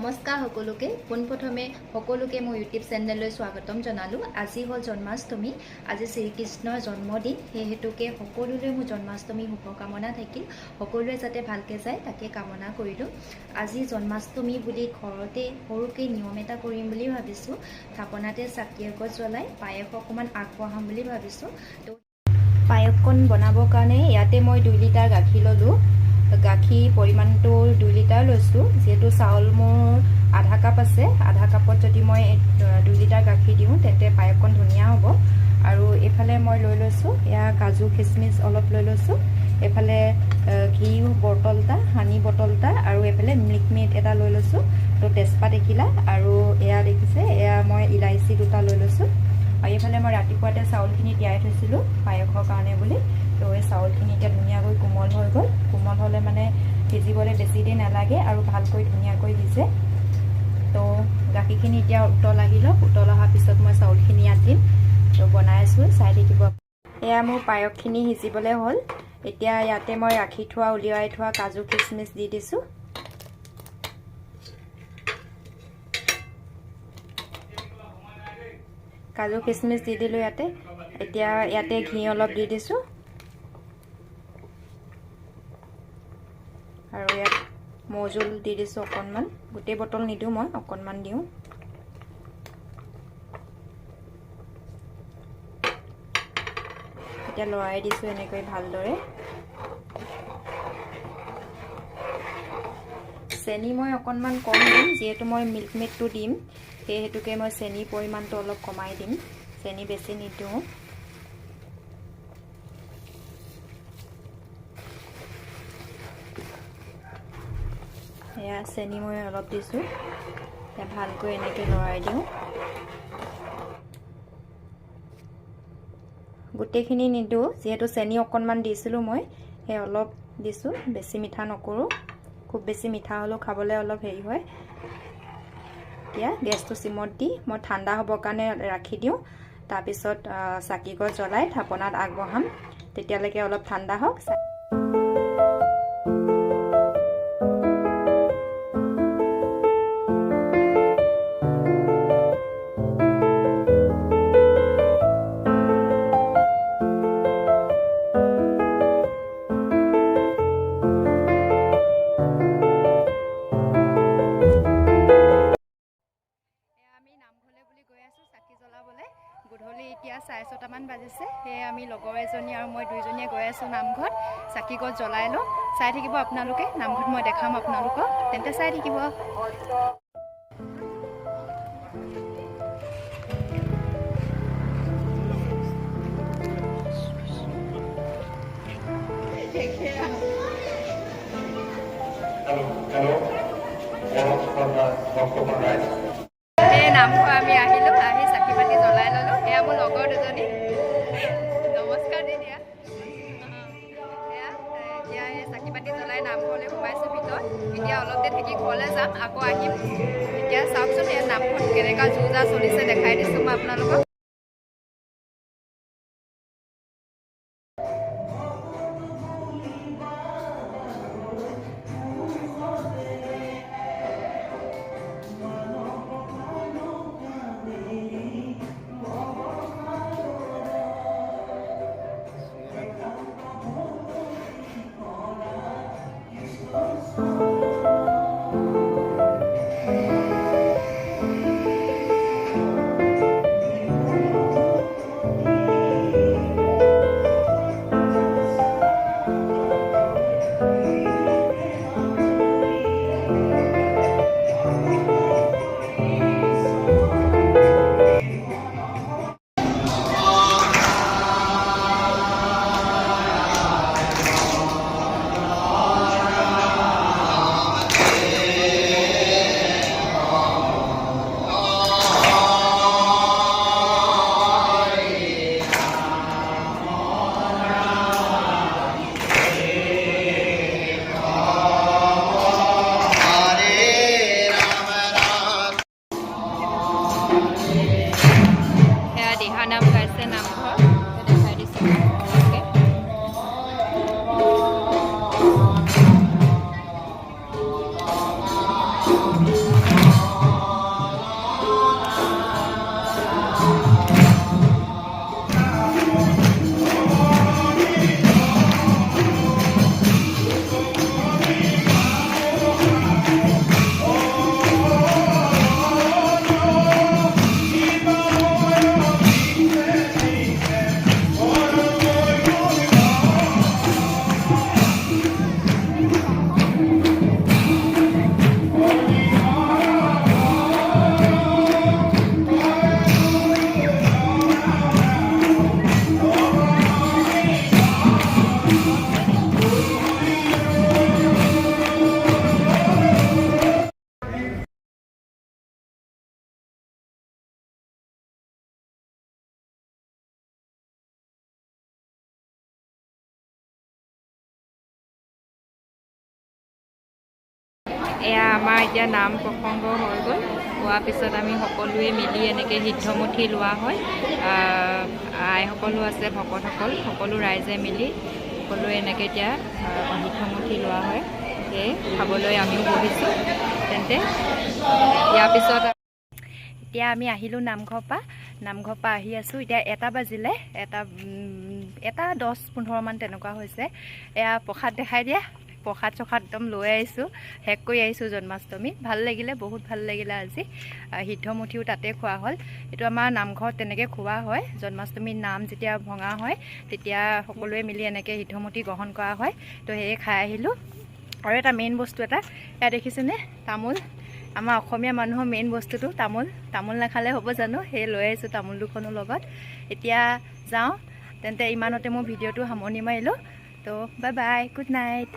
নমস্কাৰ সকলোকে পোনপ্ৰথমে সকলোকে মই ইউটিউব চেনেললৈ স্বাগতম জনালোঁ। আজি হ'ল জন্মাষ্টমী। আজি শ্ৰীকৃষ্ণৰ জন্মদিন, সেই হেতুকে সকলোলৈ মোৰ জন্মাষ্টমী শুভকামনা থাকিল। সকলোৱে যাতে ভালকৈ যায় তাকে কামনা কৰিলোঁ। আজি জন্মাষ্টমী বুলি ঘৰতে সৰুকৈ নিয়ম এটা কৰিম বুলি ভাবিছোঁ। থাপনাতে চাকি এগছ জ্বলাই পায়স অকণমান আগবঢ়াম বুলি ভাবিছোঁ। তো পায়সকণ বনাবৰ কাৰণে ইয়াতে মই 2 লিটাৰ গাখীৰ ল'লোঁ। গাখীৰ পৰিমাণটো 2 লিটাৰ লৈছোঁ। যিহেতু চাউল মোৰ আধা কাপ আছে, আধা কাপত যদি মই 2 লিটাৰ গাখীৰ দিওঁ তেন্তে পায়সকণ ধুনীয়া হ'ব। আৰু এইফালে মই লৈ লৈছোঁ এয়া কাজু খিচমিচ অলপ লৈ লৈছোঁ। এইফালে ঘি বটল এটা, হানি বটল এটা, আৰু এইফালে মিল্ক মেড এটা লৈ লৈছোঁ। তো তেজপাত এখিলা, আৰু এয়া দেখিছে এয়া মই ইলাইচি 2টা লৈ লৈছোঁ। আৰু এইফালে মই ৰাতিপুৱাতে চাউলখিনি তিয়াই থৈছিলোঁ পায়সৰ কাৰণে বুলি। তো এই চাউলখিনি এতিয়া ধুনীয়াকৈ কোমল হৈ গ'ল। কোমল হ'লে মানে সিজিবলৈ বেছি দেৰি নালাগে আৰু ভালকৈ ধুনীয়াকৈ সিজে। তো গাখীৰখিনি এতিয়া উতল আহি লওক। উতল অহাৰ পিছত মই চাউলখিনি ইয়াত দিম। তো বনাই আছোঁ, চাই থাকিব। এয়া মোৰ পায়সখিনি সিজিবলৈ হ'ল। এতিয়া ইয়াতে মই ৰাখি থোৱা উলিয়াই থোৱা কাজু খিচমিচ দি দিছোঁ। কাজু খিচমিচ দি দিলোঁ ইয়াতে। এতিয়া ইয়াতে ঘি অলপ দি দিছোঁ, আৰু ইয়াত মৌজোল দি দিছোঁ অকণমান। গোটেই বটল নিদিওঁ, মই অকণমান দিওঁ। এতিয়া লৰাই দিছোঁ এনেকৈ ভালদৰে। চেনি মই অকণমান কম দিম, যিহেতু মই মিল্ক মেডটো দিম, সেই হেতুকে মই চেনিৰ পৰিমাণটো অলপ কমাই দিম। চেনি বেছি নিদিওঁ। এয়া চেনি মই অলপ দিছোঁ। এতিয়া ভালকৈ এনেকৈ লৰাই দিওঁ। গোটেইখিনি নিদিওঁ, যিহেতু চেনি অকণমান দিছিলোঁ মই, সেই অলপ দিছোঁ। বেছি মিঠা নকৰোঁ, খুব বেছি মিঠা হ'লেও খাবলৈ অলপ হেৰি হয়। এতিয়া গেছটো চিমত দি মই ঠাণ্ডা হ'বৰ কাৰণে ৰাখি দিওঁ। তাৰপিছত চাকিগছ জ্বলাই থাপনাত আগবঢ়াম। তেতিয়ালৈকে অলপ ঠাণ্ডা হওক। গধূলি এতিয়া 6:30মান বাজিছে। সেয়ে আমি লগৰ এজনী আৰু মই দুইজনীয়ে গৈ আছোঁ নামঘৰত। চাকিগছ জ্বলাই লওঁ। চাই থাকিব আপোনালোকে, নামঘৰত মই দেখাম আপোনালোকক, তেন্তে চাই থাকিব। সেই নামঘৰ আমি আহিলোঁ, আহি চাকি বাতি জ্বলাই ল'লোঁ। এয়া মোৰ লগৰ দুজনী, নমস্কাৰ দি দিয়া। এয়া এতিয়া এই চাকি বাতি জ্বলাই নামঘৰলৈ সোমাইছোঁ ভিতৰত। এতিয়া অলপ দেৰি থাকি ঘৰলৈ যাম, আকৌ আহিম। এতিয়া চাওকচোন এই নামঘৰত কেনেকুৱা যো-জা চলিছে, দেখাই দিছোঁ মই আপোনালোকক। এয়া আমাৰ এতিয়া নাম প্ৰসংগ হৈ গ'ল। হোৱাৰ পিছত আমি সকলোৱে মিলি এনেকৈ সিদ্ধমুঠি লোৱা হয়। আইসকলো আছে, ভকতসকল সকলো ৰাইজে মিলি সকলোৱে এনেকৈ এতিয়া সিদ্ধমুঠি লোৱা হয়। সেয়ে খাবলৈ আমিও বহিছোঁ। তেন্তে ইয়াৰ পিছত এতিয়া আমি আহিলোঁ নামঘৰৰ পৰা আহি আছোঁ। এতিয়া 1টা বাজিলে, 1টা 10-15 মান তেনেকুৱা হৈছে। এয়া প্ৰসাদ দেখাই দিয়া, প্ৰসাদ একদম লৈ আহিছোঁ, শেষ কৰি আহিছোঁ জন্মাষ্টমী। ভাল লাগিলে, বহুত ভাল লাগিলে আজি। সিদ্ধমুঠিও তাতে খোৱা হ'ল। এইটো আমাৰ নামঘৰত তেনেকৈ খোৱা হয়। জন্মাষ্টমীৰ নাম যেতিয়া ভঙা হয় তেতিয়া সকলোৱে মিলি এনেকৈ সিদ্ধমুঠি গ্ৰহণ কৰা হয়। তো সেয়ে খাই আহিলোঁ। আৰু এটা মেইন বস্তু এটা এয়া দেখিছেনে, তামোল। আমাৰ অসমীয়া মানুহৰ মেইন বস্তুটো তামোল নাখালে হ'ব জানো? সেয়ে লৈ আহিছোঁ তামোল দুখনো লগত। এতিয়া যাওঁ তেন্তে। ইমানতে মোৰ ভিডিঅ'টো সামৰণি মাৰিলোঁ। তো বাই বাই, গুড নাইট।